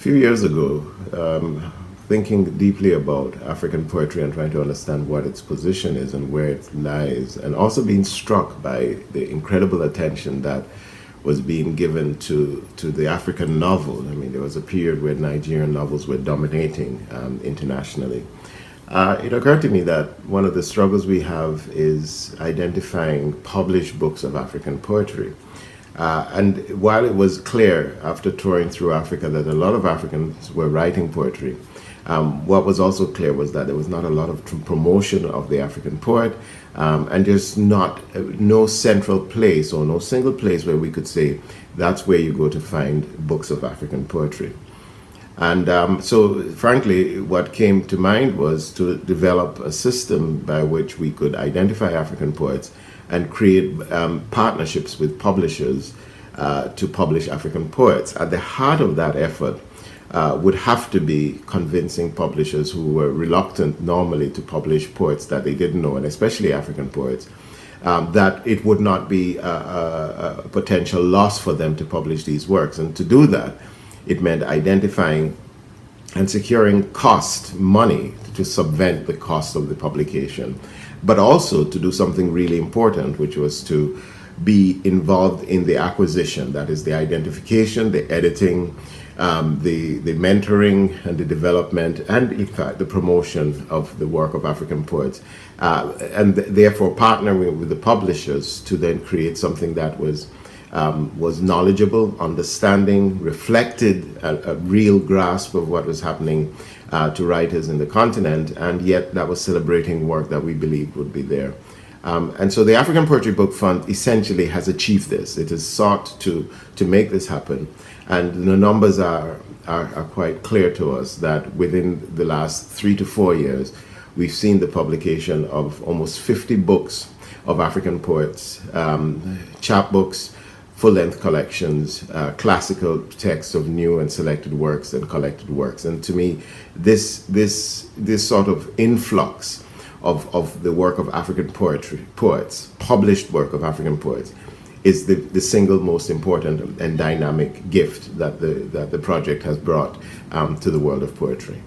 few years ago, thinking deeply about African poetry and trying to understand what its position is and where it lies, and also being struck by the incredible attention that was being given to the African novel. I mean, there was a period where Nigerian novels were dominating internationally. It occurred to me that one of the struggles we have is identifying published books of African poetry. And while it was clear after touring through Africa that a lot of Africans were writing poetry, what was also clear was that there was not a lot of promotion of the African poet, and there's no central place or no single place where we could say that's where you go to find books of African poetry. And so, frankly, what came to mind was to develop a system by which we could identify African poets and create partnerships with publishers to publish African poets. At the heart of that effort would have to be convincing publishers who were reluctant normally to publish poets that they didn't know, and especially African poets, that it would not be a potential loss for them to publish these works. And to do that, it meant identifying and securing money to subvent the cost of the publication, but also to do something really important, which was to be involved in the acquisition, that is the identification, the editing, the mentoring and the development, and in fact the promotion of the work of African poets, and therefore partnering with the publishers to then create something that was knowledgeable, understanding, reflected a real grasp of what was happening to writers in the continent, and yet that was celebrating work that we believed would be there. And so the African Poetry Book Fund essentially has achieved this. It has sought to make this happen, and the numbers are quite clear to us that within the last 3 to 4 years, we've seen the publication of almost 50 books of African poets, chapbooks, full-length collections, classical texts of new and selected works and collected works. And to me, this sort of influx of the work of African poets, published work of African poets, is the single most important and dynamic gift that the project has brought to the world of poetry.